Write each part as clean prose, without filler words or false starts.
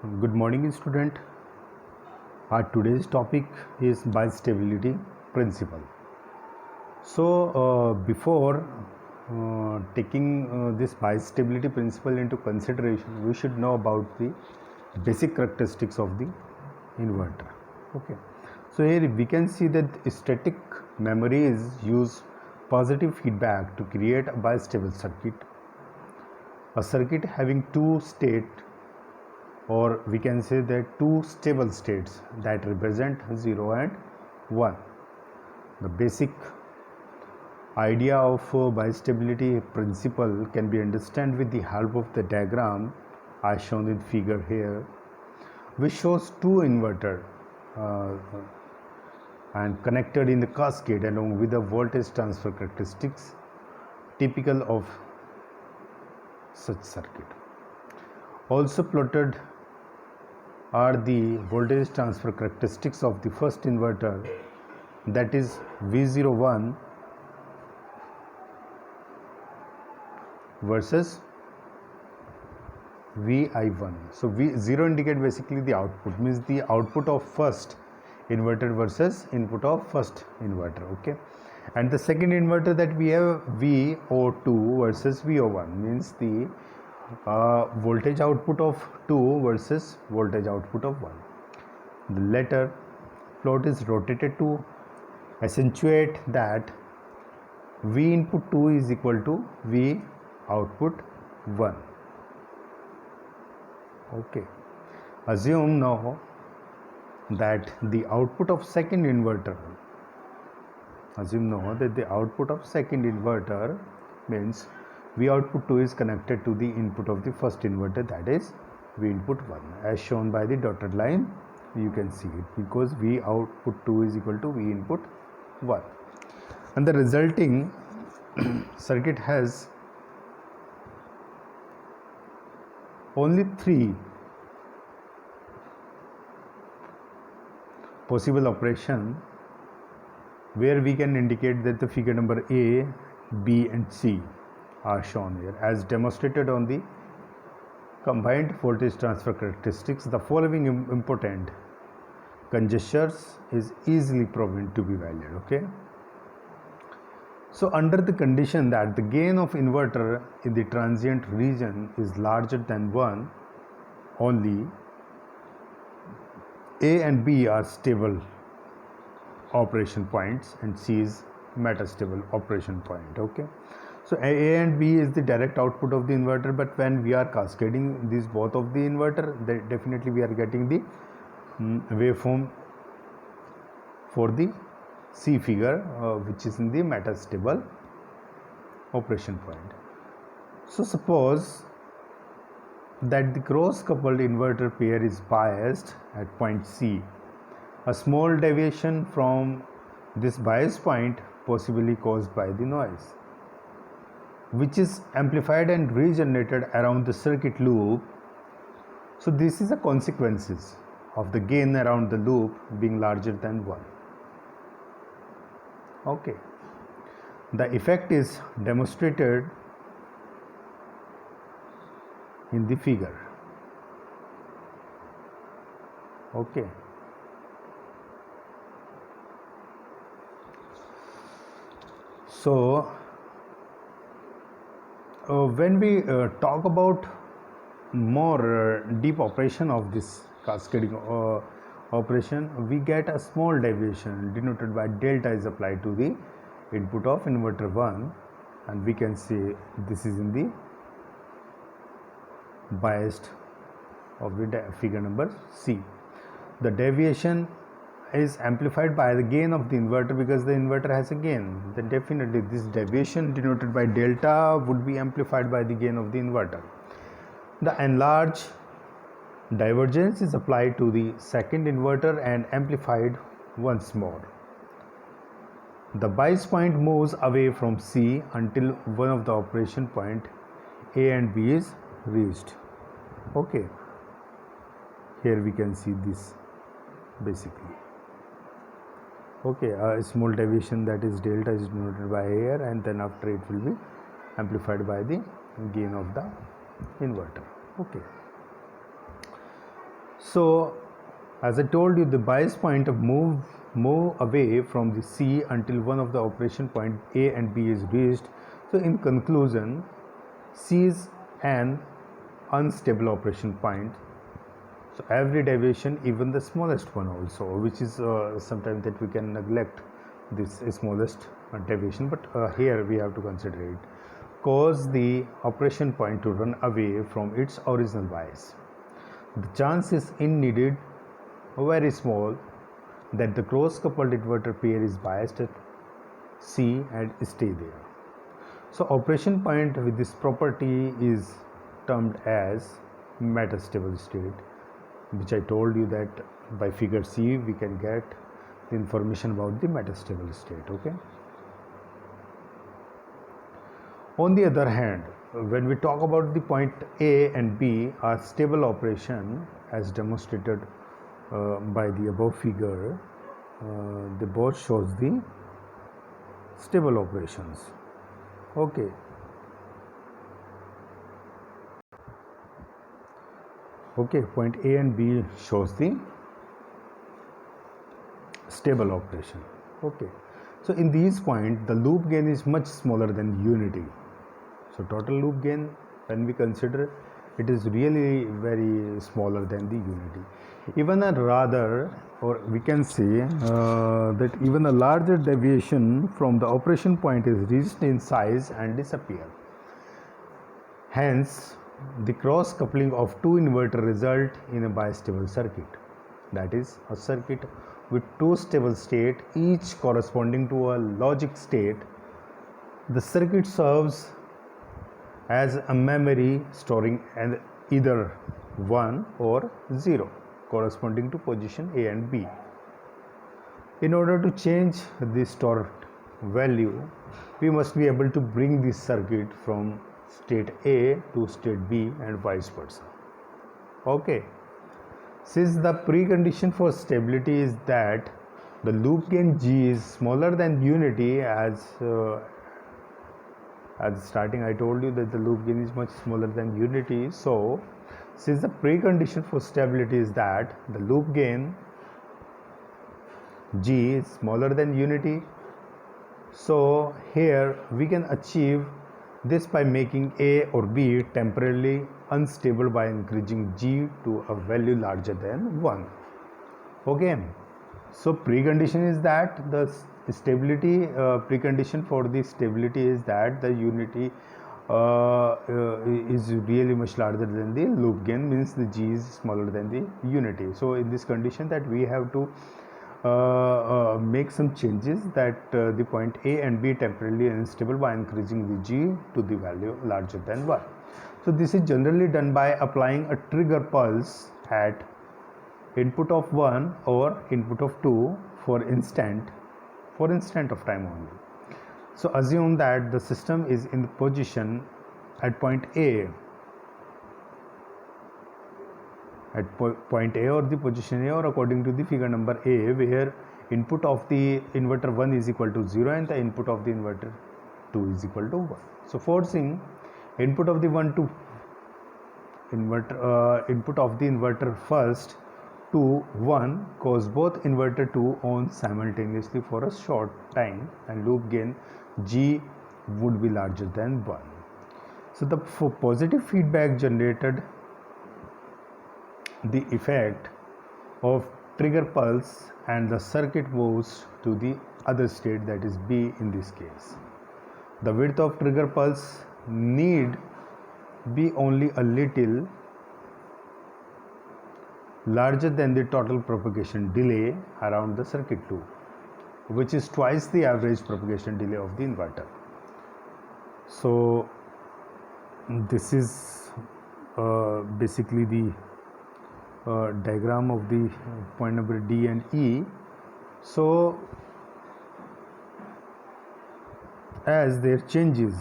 Good morning, student. Our today's topic is bistability principle. Before taking this bistability principle into consideration, we should know about the basic characteristics of the inverter. Okay. So here we can see that static memories use positive feedback to create a bistable circuit. A circuit having two states, or we can say that two stable states that represent 0 and 1. The basic idea of bistability principle can be understood with the help of the diagram as shown in figure here, which shows two inverters and connected in the cascade along with the voltage transfer characteristics typical of such circuit. Also plotted are the voltage transfer characteristics of the first inverter, that is V01 versus Vi1. So V0 indicate basically the output, means the output of first inverter versus input of first inverter. Okay, and the second inverter that we have VO2 versus VO1, means the voltage output of 2 versus voltage output of 1. The latter plot is rotated to accentuate that V input 2 is equal to V output 1. Okay, assume now that the output of second inverter, means V output 2 is connected to the input of the first inverter, that is V input 1, as shown by the dotted line. You can see it because V output 2 is equal to V input 1, and the resulting circuit has only three possible operation, where we can indicate that the figure number A, B and C are shown here. As demonstrated on the combined voltage transfer characteristics, the following important conjectures is easily proven to be valid. Okay, so under the condition that the gain of inverter in the transient region is larger than 1, only A and B are stable operation points and C is metastable operation point. Okay, so A and B is the direct output of the inverter, but when we are cascading these both of the inverter, then definitely we are getting the waveform for the C figure, which is in the metastable operation point. So suppose that the cross coupled inverter pair is biased at point C. A small deviation from this bias point, possibly caused by the noise, which is amplified and regenerated around the circuit loop. So this is the consequences of the gain around the loop being larger than 1. Okay, the effect is demonstrated in the figure. Okay, so when we talk about more deep operation of this cascading operation, we get a small deviation denoted by delta is applied to the input of inverter 1, and we can say this is in the biased of the figure number C. The deviation is amplified by the gain of the inverter, because the inverter has a gain. Then definitely this deviation denoted by delta would be amplified by the gain of the inverter. The enlarged divergence is applied to the second inverter and amplified once more. The bias point moves away from C until one of the operation point A and B is reached. Okay, here we can see this basically. Okay, a small deviation, that is delta, is denoted by here, and then after it will be amplified by the gain of the inverter. Okay, So as I told you, the bias point of move away from the C until one of the operation point A and B is reached. So in conclusion, C is an unstable operation point. So every deviation, even the smallest one also, which is sometimes that we can neglect this smallest deviation, but here we have to consider it, cause the operation point to run away from its original bias. The chance is needed very small that the cross coupled inverter pair is biased at C and stay there. So operation point with this property is termed as metastable state, which I told you that by figure C we can get the information about the metastable state. Okay. On the other hand, when we talk about the point A and B are stable operation as demonstrated by the above figure, the board shows the stable operations. Okay. Okay, point A and B shows the stable operation. Okay. So in these points, the loop gain is much smaller than unity. So total loop gain, when we consider, it is really very smaller than the unity. Even a rather, or we can say that even a larger deviation from the operation point is reached in size and disappear. Hence, the cross coupling of two inverter result in a bistable circuit. That is a circuit with two stable state, each corresponding to a logic state. The circuit serves as a memory storing either 1 or 0 corresponding to position A and B. In order to change the stored value, we must be able to bring this circuit from state A to state B and vice versa. Okay. Since the precondition for stability is that the loop gain G is smaller than unity, as starting I told you that the loop gain is much smaller than unity. So since the precondition for stability is that the loop gain G is smaller than unity, so here we can achieve this by making A or B temporarily unstable by increasing G to a value larger than 1. Okay. So precondition is that the stability, precondition for the stability is that the unity is really much larger than the loop gain, means the G is smaller than the unity. So in this condition that we have to make some changes that the point A and B temporarily unstable by increasing the G to the value larger than 1. So this is generally done by applying a trigger pulse at input of 1 or input of 2 for instant of time only. So assume that the system is in the position at point A, point A or the position A, or according to the figure number A, where input of the inverter 1 is equal to 0 and the input of the inverter 2 is equal to 1. So forcing input of the input of the inverter first to 1 cause both inverter 2 on simultaneously for a short time, and loop gain G would be larger than 1. So the positive feedback generated the effect of trigger pulse and the circuit moves to the other state, that is B in this case. The width of trigger pulse need be only a little larger than the total propagation delay around the circuit loop, which is twice the average propagation delay of the inverter. So this is basically the diagram of the point number D and E. So as there changes,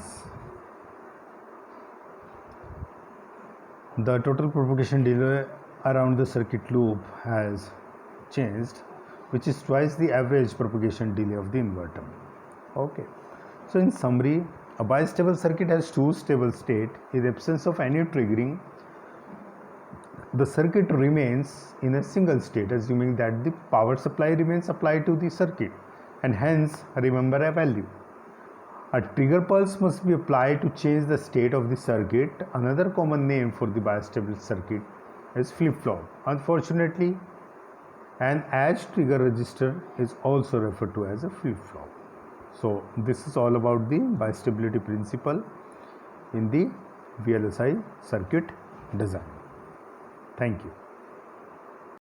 the total propagation delay around the circuit loop has changed, which is twice the average propagation delay of the inverter. Okay. So in summary, a bistable circuit has two stable states in the absence of any triggering. the circuit remains in a single state, assuming that the power supply remains applied to the circuit, and hence remember a value. A trigger pulse must be applied to change the state of the circuit. Another common name for the bistable circuit is flip-flop. Unfortunately, an edge trigger register is also referred to as a flip-flop. So this is all about the bistability principle in the VLSI circuit design. Thank you.